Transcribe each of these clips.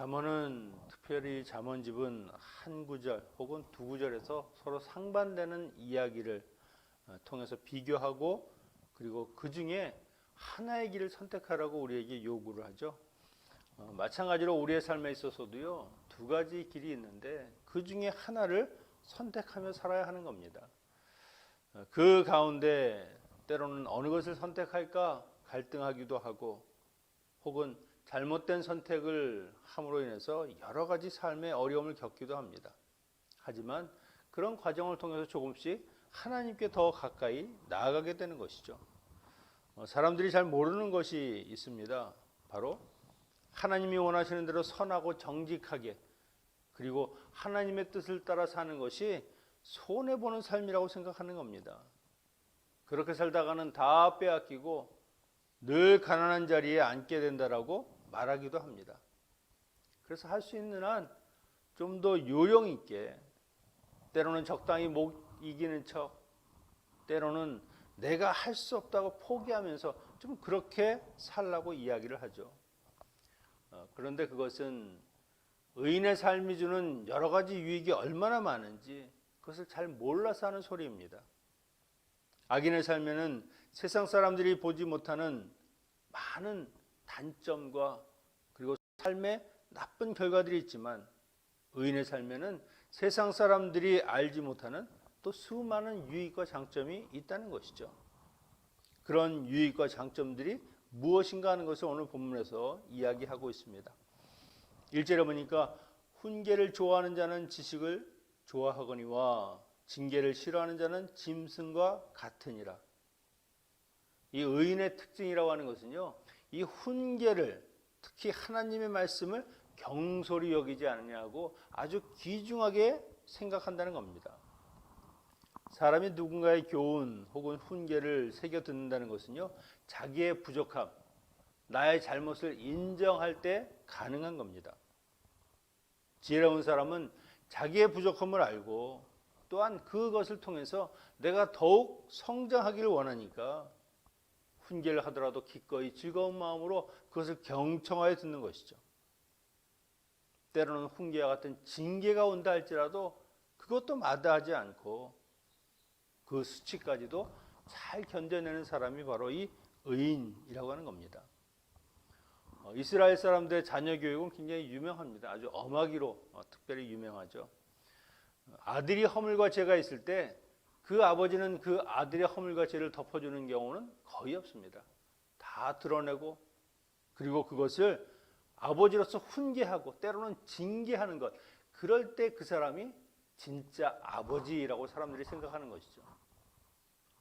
잠언은 특별히 잠언집은 한 구절 혹은 두 구절에서 서로 상반되는 이야기를 통해서 비교하고 그리고 그 중에 하나의 길을 선택하라고 우리에게 요구를 하죠. 마찬가지로 우리의 삶에 있어서도요, 두 가지 길이 있는데 그 중에 하나를 선택하며 살아야 하는 겁니다. 그 가운데 때로는 어느 것을 선택할까 갈등하기도 하고 혹은 잘못된 선택을 함으로 인해서 여러 가지 삶의 어려움을 겪기도 합니다. 하지만 그런 과정을 통해서 조금씩 하나님께 더 가까이 나아가게 되는 것이죠. 사람들이 잘 모르는 것이 있습니다. 바로 하나님이 원하시는 대로 선하고 정직하게 그리고 하나님의 뜻을 따라 사는 것이 손해보는 삶이라고 생각하는 겁니다. 그렇게 살다가는 다 빼앗기고 늘 가난한 자리에 앉게 된다라고 말하기도 합니다. 그래서 할 수 있는 한 좀 더 요령 있게 때로는 적당히 못 이기는 척 때로는 내가 할 수 없다고 포기하면서 좀 그렇게 살라고 이야기를 하죠. 그런데 그것은 의인의 삶이 주는 여러 가지 유익이 얼마나 많은지 그것을 잘 몰라서 하는 소리입니다. 악인의 삶에는 세상 사람들이 보지 못하는 많은 단점과 그리고 삶의 나쁜 결과들이 있지만 의인의 삶에는 세상 사람들이 알지 못하는 또 수많은 유익과 장점이 있다는 것이죠. 그런 유익과 장점들이 무엇인가 하는 것을 오늘 본문에서 이야기하고 있습니다. 1절에 보니까 훈계를 좋아하는 자는 지식을 좋아하거니와 징계를 싫어하는 자는 짐승과 같으니라. 이 의인의 특징이라고 하는 것은요, 이 훈계를 특히 하나님의 말씀을 경솔히 여기지 않느냐고 아주 귀중하게 생각한다는 겁니다. 사람이 누군가의 교훈 혹은 훈계를 새겨 듣는다는 것은요, 자기의 부족함, 나의 잘못을 인정할 때 가능한 겁니다. 지혜로운 사람은 자기의 부족함을 알고 또한 그것을 통해서 내가 더욱 성장하기를 원하니까 훈계를 하더라도 기꺼이 즐거운 마음으로 그것을 경청하여 듣는 것이죠. 때로는 훈계와 같은 징계가 온다 할지라도 그것도 마다하지 않고 그 수치까지도 잘 견뎌내는 사람이 바로 이 의인이라고 하는 겁니다. 이스라엘 사람들의 자녀 교육은 굉장히 유명합니다. 아주 엄하기로 특별히 유명하죠. 아들이 허물과 죄가 있을 때 그 아버지는 그 아들의 허물과 죄를 덮어주는 경우는 거의 없습니다. 다 드러내고 그리고 그것을 아버지로서 훈계하고 때로는 징계하는 것, 그럴 때 그 사람이 진짜 아버지라고 사람들이 생각하는 것이죠.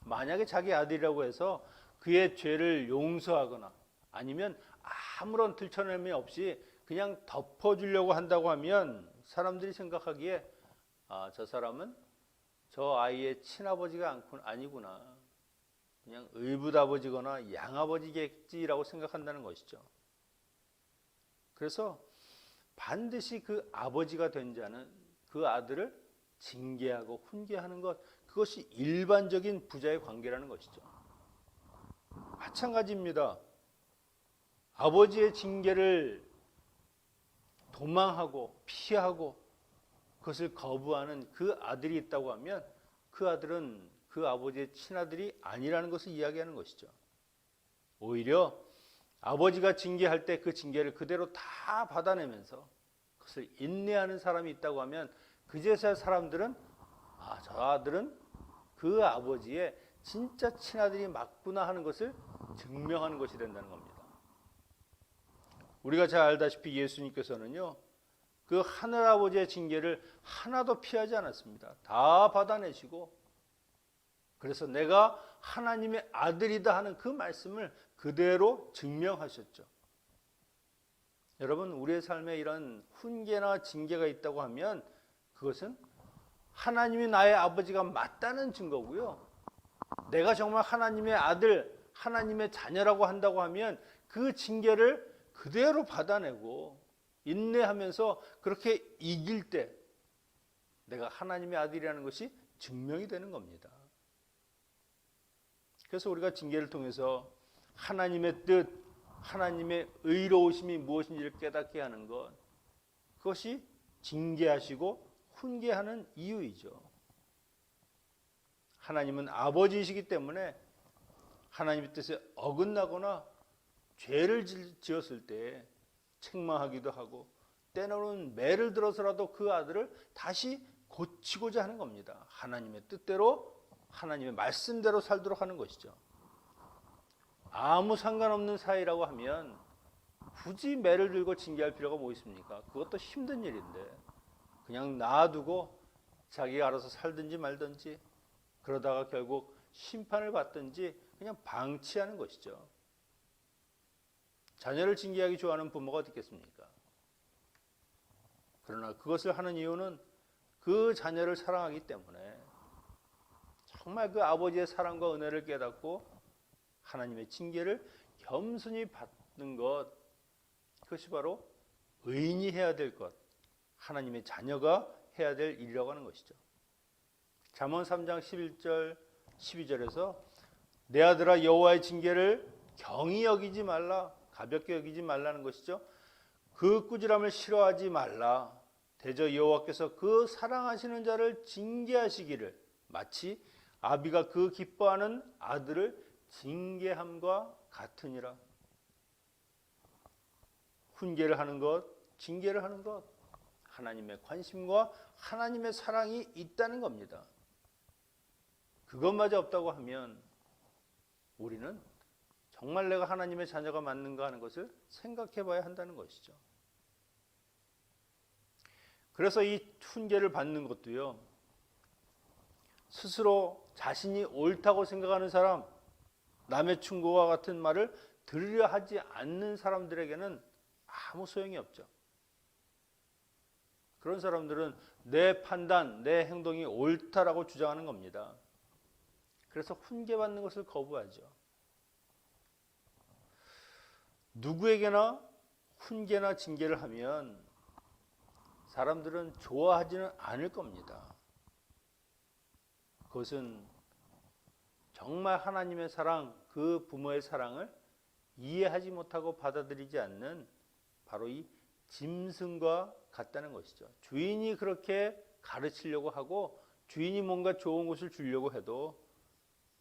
만약에 자기 아들이라고 해서 그의 죄를 용서하거나 아니면 아무런 들춰냄이 없이 그냥 덮어주려고 한다고 하면 사람들이 생각하기에 저 사람은 저 아이의 친아버지가 아니구나, 그냥 의붓아버지거나 양아버지겠지라고 생각한다는 것이죠. 그래서 반드시 그 아버지가 된 자는 그 아들을 징계하고 훈계하는 것, 그것이 일반적인 부자의 관계라는 것이죠. 마찬가지입니다. 아버지의 징계를 도망하고 피하고 그것을 거부하는 그 아들이 있다고 하면 그 아들은 그 아버지의 친아들이 아니라는 것을 이야기하는 것이죠. 오히려 아버지가 징계할 때 그 징계를 그대로 다 받아내면서 그것을 인내하는 사람이 있다고 하면 그제서야 사람들은 저 아들은 그 아버지의 진짜 친아들이 맞구나 하는 것을 증명하는 것이 된다는 겁니다. 우리가 잘 알다시피 예수님께서는요, 그 하늘아버지의 징계를 하나도 피하지 않았습니다. 다 받아내시고 그래서 내가 하나님의 아들이다 하는 그 말씀을 그대로 증명하셨죠. 여러분, 우리의 삶에 이런 훈계나 징계가 있다고 하면 그것은 하나님이 나의 아버지가 맞다는 증거고요. 내가 정말 하나님의 아들, 하나님의 자녀라고 한다고 하면 그 징계를 그대로 받아내고 인내하면서 그렇게 이길 때 내가 하나님의 아들이라는 것이 증명이 되는 겁니다. 그래서 우리가 징계를 통해서 하나님의 뜻, 하나님의 의로우심이 무엇인지를 깨닫게 하는 것, 그것이 징계하시고 훈계하는 이유이죠. 하나님은 아버지이시기 때문에 하나님의 뜻에 어긋나거나 죄를 지었을 때 책망하기도 하고 때로는 매를 들어서라도 그 아들을 다시 고치고자 하는 겁니다. 하나님의 뜻대로 하나님의 말씀대로 살도록 하는 것이죠. 아무 상관없는 사이라고 하면 굳이 매를 들고 징계할 필요가 뭐 있습니까? 그것도 힘든 일인데 그냥 놔두고 자기가 알아서 살든지 말든지 그러다가 결국 심판을 받든지 그냥 방치하는 것이죠. 자녀를 징계하기 좋아하는 부모가 어디 있겠습니까? 그러나 그것을 하는 이유는 그 자녀를 사랑하기 때문에 정말 그 아버지의 사랑과 은혜를 깨닫고 하나님의 징계를 겸손히 받는 것, 그것이 바로 의인이 해야 될 것, 하나님의 자녀가 해야 될 일이라고 하는 것이죠. 잠언 3장 11절 12절에서 내 아들아 여호와의 징계를 경히 여기지 말라, 가볍게 여기지 말라는 것이죠. 그 꾸지람을 싫어하지 말라. 대저 여호와께서 그 사랑하시는 자를 징계하시기를 마치 아비가 그 기뻐하는 아들을 징계함과 같으니라. 훈계를 하는 것, 징계를 하는 것, 하나님의 관심과 하나님의 사랑이 있다는 겁니다. 그것마저 없다고 하면 우리는 정말 내가 하나님의 자녀가 맞는가 하는 것을 생각해 봐야 한다는 것이죠. 그래서 이 훈계를 받는 것도요, 스스로 자신이 옳다고 생각하는 사람, 남의 충고와 같은 말을 들으려 하지 않는 사람들에게는 아무 소용이 없죠. 그런 사람들은 내 판단, 내 행동이 옳다라고 주장하는 겁니다. 그래서 훈계받는 것을 거부하죠. 누구에게나 훈계나 징계를 하면 사람들은 좋아하지는 않을 겁니다. 그것은 정말 하나님의 사랑, 그 부모의 사랑을 이해하지 못하고 받아들이지 않는 바로 이 짐승과 같다는 것이죠. 주인이 그렇게 가르치려고 하고 주인이 뭔가 좋은 것을 주려고 해도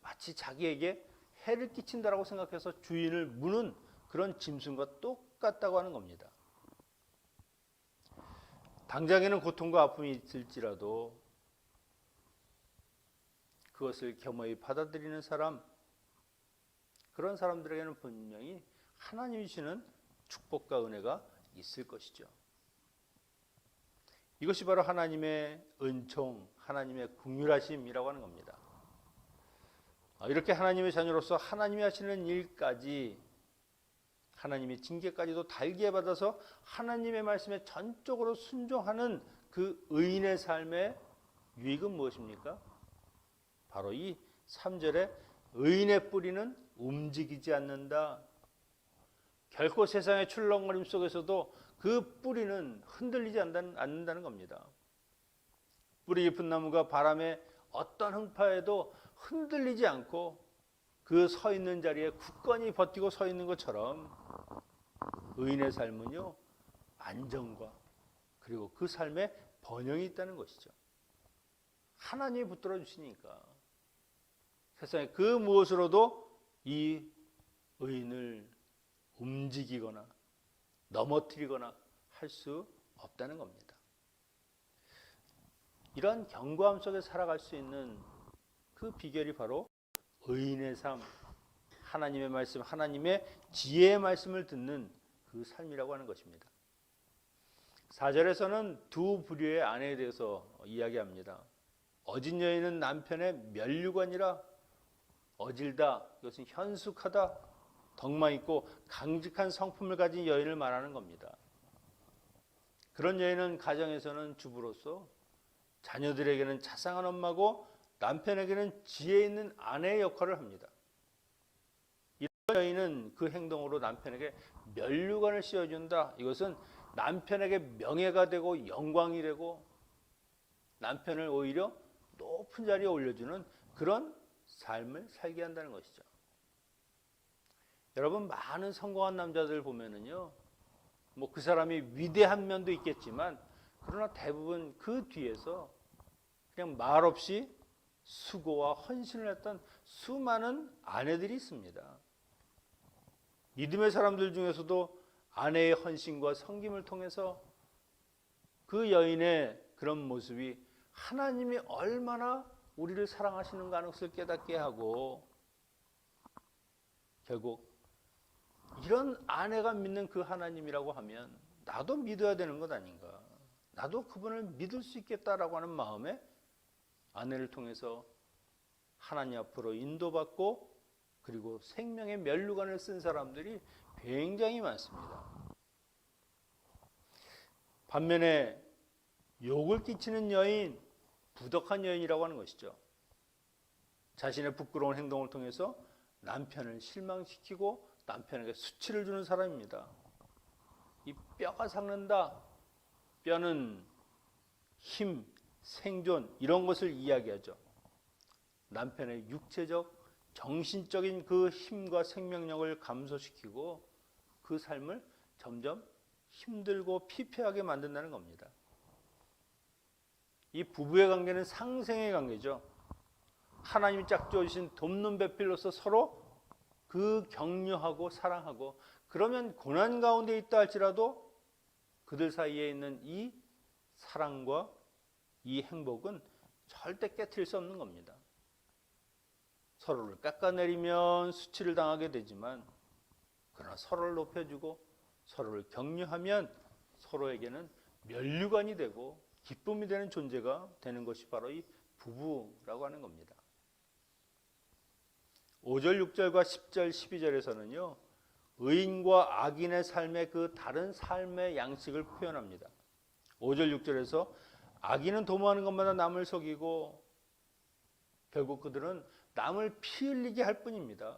마치 자기에게 해를 끼친다라고 생각해서 주인을 무는 그런 짐승과 똑같다고 하는 겁니다. 당장에는 고통과 아픔이 있을지라도 그것을 겸허히 받아들이는 사람, 그런 사람들에게는 분명히 하나님이 주시는 축복과 은혜가 있을 것이죠. 이것이 바로 하나님의 은총, 하나님의 긍휼하심이라고 하는 겁니다. 이렇게 하나님의 자녀로서 하나님이 하시는 일까지, 하나님의 징계까지도 달게 받아서 하나님의 말씀에 전적으로 순종하는 그 의인의 삶의 유익은 무엇입니까? 바로 이 3절에 의인의 뿌리는 움직이지 않는다. 결코 세상의 출렁거림 속에서도 그 뿌리는 흔들리지 않는다는 겁니다. 뿌리 깊은 나무가 바람에 어떤 흥파에도 흔들리지 않고 그 서 있는 자리에 굳건히 버티고 서 있는 것처럼 의인의 삶은요, 안정과 그리고 그 삶에 번영이 있다는 것이죠. 하나님이 붙들어 주시니까 세상에 그 무엇으로도 이 의인을 움직이거나 넘어뜨리거나 할 수 없다는 겁니다. 이런 견고함 속에 살아갈 수 있는 그 비결이 바로 의인의 삶, 하나님의 말씀, 하나님의 지혜의 말씀을 듣는 그 삶이라고 하는 것입니다. 4절에서는 두 부류의 아내에 대해서 이야기합니다. 어진 여인은 남편의 면류관이라, 어질다, 이것은 현숙하다, 덕망 있고 강직한 성품을 가진 여인을 말하는 겁니다. 그런 여인은 가정에서는 주부로서, 자녀들에게는 자상한 엄마고 남편에게는 지혜 있는 아내의 역할을 합니다. 이런 여인은 그 행동으로 남편에게 면류관을 씌워준다. 이것은 남편에게 명예가 되고 영광이 되고 남편을 오히려 높은 자리에 올려주는 그런 삶을 살게 한다는 것이죠. 여러분, 많은 성공한 남자들 보면은요, 뭐 그 사람이 위대한 면도 있겠지만 그러나 대부분 그 뒤에서 그냥 말없이 수고와 헌신을 했던 수많은 아내들이 있습니다. 믿음의 사람들 중에서도 아내의 헌신과 섬김을 통해서 그 여인의 그런 모습이 하나님이 얼마나 우리를 사랑하시는가 하는 것을 깨닫게 하고 결국 이런 아내가 믿는 그 하나님이라고 하면 나도 믿어야 되는 것 아닌가. 나도 그분을 믿을 수 있겠다라고 하는 마음에 아내를 통해서 하나님 앞으로 인도받고 그리고 생명의 면류관을 쓴 사람들이 굉장히 많습니다. 반면에 욕을 끼치는 여인, 부덕한 여인이라고 하는 것이죠. 자신의 부끄러운 행동을 통해서 남편을 실망시키고 남편에게 수치를 주는 사람입니다. 이 뼈가 삭는다. 뼈는 힘, 생존 이런 것을 이야기하죠. 남편의 육체적, 정신적인 그 힘과 생명력을 감소시키고 그 삶을 점점 힘들고 피폐하게 만든다는 겁니다. 이 부부의 관계는 상생의 관계죠. 하나님이 짝지어주신 돕는 배필로서 서로 그 격려하고 사랑하고 그러면 고난 가운데 있다 할지라도 그들 사이에 있는 이 사랑과 이 행복은 절대 깨트릴 수 없는 겁니다. 서로를 깎아내리면 수치를 당하게 되지만 그러나 서로를 높여주고 서로를 격려하면 서로에게는 면류관이 되고 기쁨이 되는 존재가 되는 것이 바로 이 부부라고 하는 겁니다. 5절, 6절과 10절, 12절에서는요. 의인과 악인의 삶의 그 다른 삶의 양식을 표현합니다. 5절, 6절에서 악인은 도모하는 것마다 남을 속이고 결국 그들은 남을 피 흘리게 할 뿐입니다.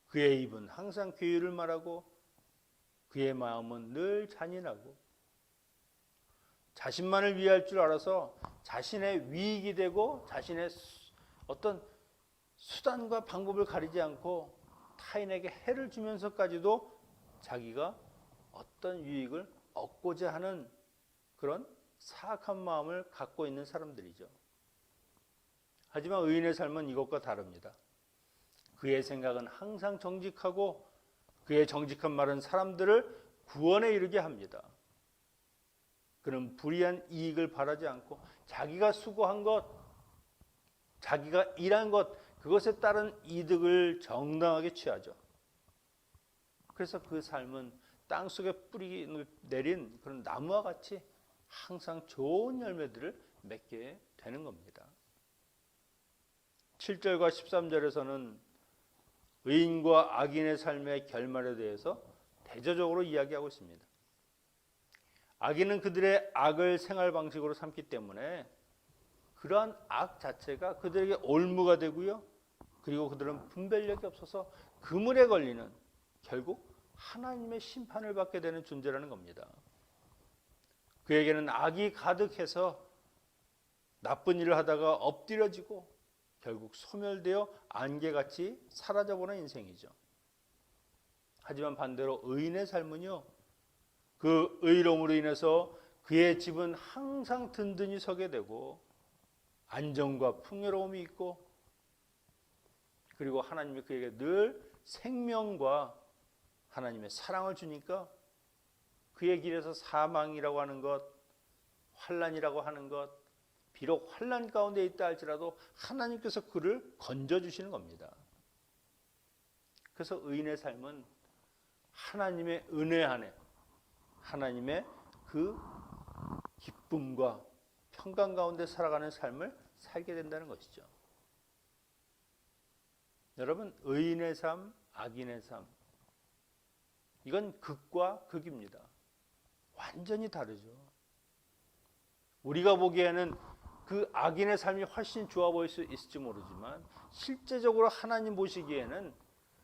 그의 입은 항상 괴유를 말하고 그의 마음은 늘 잔인하고 자신만을 위할 줄 알아서 자신의 위익이 되고 자신의 어떤 수단과 방법을 가리지 않고 타인에게 해를 주면서까지도 자기가 어떤 유익을 얻고자 하는 그런 사악한 마음을 갖고 있는 사람들이죠. 하지만 의인의 삶은 이것과 다릅니다. 그의 생각은 항상 정직하고 그의 정직한 말은 사람들을 구원에 이르게 합니다. 그는 불의한 이익을 바라지 않고 자기가 수고한 것, 자기가 일한 것, 그것에 따른 이득을 정당하게 취하죠. 그래서 그 삶은 땅속에 뿌리 내린 그런 나무와 같이 항상 좋은 열매들을 맺게 되는 겁니다. 7절과 13절에서는 의인과 악인의 삶의 결말에 대해서 대조적으로 이야기하고 있습니다. 악인은 그들의 악을 생활 방식으로 삼기 때문에 그러한 악 자체가 그들에게 올무가 되고요. 그리고 그들은 분별력이 없어서 그물에 걸리는 결국 하나님의 심판을 받게 되는 존재라는 겁니다. 그에게는 악이 가득해서 나쁜 일을 하다가 엎드려지고 결국 소멸되어 안개같이 사라져버리는 인생이죠. 하지만 반대로 의인의 삶은요. 그 의로움으로 인해서 그의 집은 항상 든든히 서게 되고 안정과 풍요로움이 있고 그리고 하나님이 그에게 늘 생명과 하나님의 사랑을 주니까 그의 길에서 사망이라고 하는 것, 환난이라고 하는 것, 비록 환난 가운데 있다 할지라도 하나님께서 그를 건져주시는 겁니다. 그래서 의인의 삶은 하나님의 은혜 안에 하나님의 그 기쁨과 평강 가운데 살아가는 삶을 살게 된다는 것이죠. 여러분, 의인의 삶, 악인의 삶, 이건 극과 극입니다. 완전히 다르죠. 우리가 보기에는 그 악인의 삶이 훨씬 좋아 보일 수 있을지 모르지만 실제적으로 하나님 보시기에는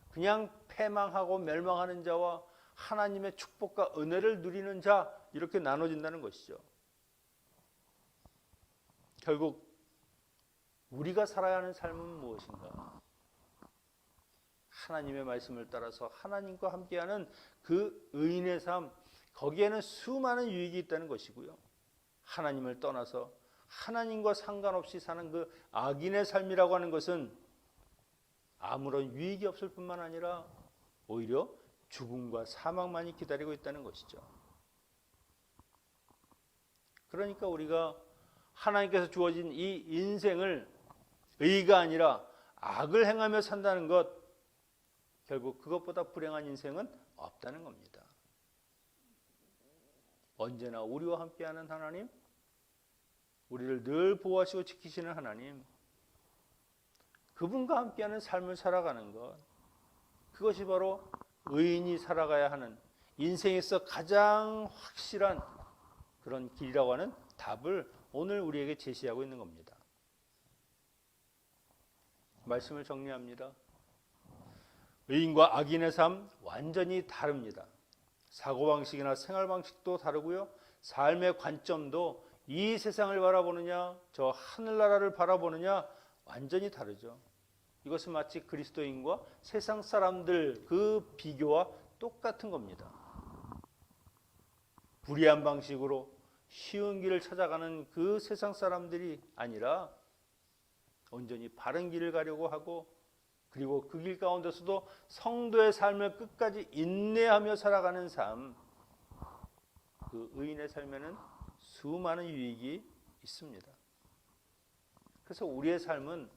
그냥 패망하고 멸망하는 자와 하나님의 축복과 은혜를 누리는 자 이렇게 나눠진다는 것이죠. 결국 우리가 살아야 하는 삶은 무엇인가? 하나님의 말씀을 따라서 하나님과 함께하는 그 의인의 삶, 거기에는 수많은 유익이 있다는 것이고요. 하나님을 떠나서 하나님과 상관없이 사는 그 악인의 삶이라고 하는 것은 아무런 유익이 없을 뿐만 아니라 오히려 죽음과 사망만이 기다리고 있다는 것이죠. 그러니까 우리가 하나님께서 주어진 이 인생을 의가 아니라 악을 행하며 산다는 것, 결국 그것보다 불행한 인생은 없다는 겁니다. 언제나 우리와 함께하는 하나님, 우리를 늘 보호하시고 지키시는 하나님, 그분과 함께하는 삶을 살아가는 것, 그것이 바로 의인이 살아가야 하는 인생에서 가장 확실한 그런 길이라고 하는 답을 오늘 우리에게 제시하고 있는 겁니다. 말씀을 정리합니다. 의인과 악인의 삶 완전히 다릅니다. 사고방식이나 생활방식도 다르고요. 삶의 관점도 이 세상을 바라보느냐 저 하늘나라를 바라보느냐 완전히 다르죠. 이것은 마치 그리스도인과 세상 사람들 그 비교와 똑같은 겁니다. 불의한 방식으로 쉬운 길을 찾아가는 그 세상 사람들이 아니라 온전히 바른 길을 가려고 하고, 그리고 그 길 가운데서도 성도의 삶을 끝까지 인내하며 살아가는 삶, 그 의인의 삶에는 수많은 유익이 있습니다. 그래서 우리의 삶은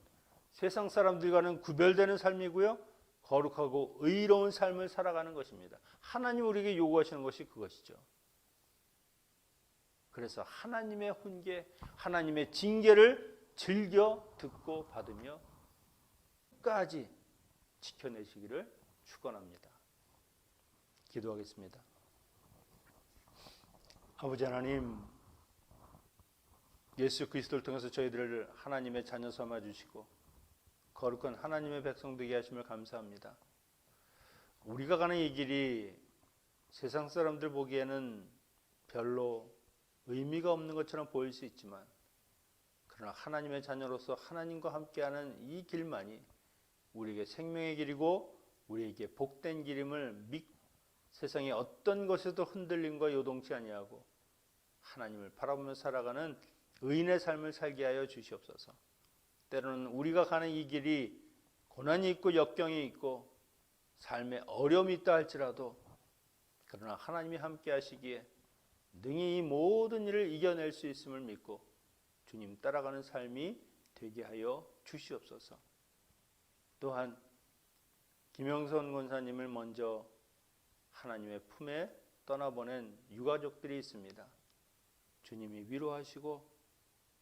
세상 사람들과는 구별되는 삶이고요, 거룩하고 의로운 삶을 살아가는 것입니다. 하나님 우리에게 요구하시는 것이 그것이죠. 그래서 하나님의 훈계, 하나님의 징계를 즐겨 듣고 받으며 끝까지 지켜내시기를 축원합니다. 기도하겠습니다. 아버지 하나님, 예수 그리스도를 통해서 저희들을 하나님의 자녀 삼아 주시고 거룩한 하나님의 백성 되게 하심을 감사합니다. 우리가 가는 이 길이 세상 사람들 보기에는 별로 의미가 없는 것처럼 보일 수 있지만, 그러나 하나님의 자녀로서 하나님과 함께하는 이 길만이 우리에게 생명의 길이고 우리에게 복된 길임을 믿고 세상의 어떤 것에도 흔들림과 요동치 아니하고 하나님을 바라보며 살아가는 의인의 삶을 살게 하여 주시옵소서. 때로는 우리가 가는 이 길이 고난이 있고 역경이 있고 삶에 어려움이 있다 할지라도, 그러나 하나님이 함께 하시기에 능히 이 모든 일을 이겨낼 수 있음을 믿고 주님 따라가는 삶이 되게 하여 주시옵소서. 또한 김영선 권사님을 먼저 하나님의 품에 떠나보낸 유가족들이 있습니다. 주님이 위로하시고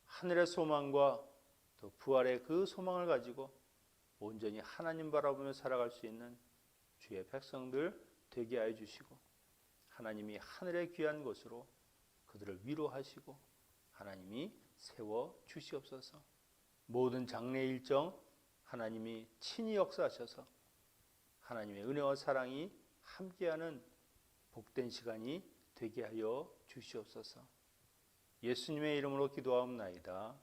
하늘의 소망과 또 부활의 그 소망을 가지고 온전히 하나님 바라보며 살아갈 수 있는 주의 백성들 되게 하여 주시고, 하나님이 하늘의 귀한 곳으로 그들을 위로하시고 하나님이 세워 주시옵소서. 모든 장래 일정 하나님이 친히 역사하셔서 하나님의 은혜와 사랑이 함께하는 복된 시간이 되게 하여 주시옵소서. 예수님의 이름으로 기도하옵나이다.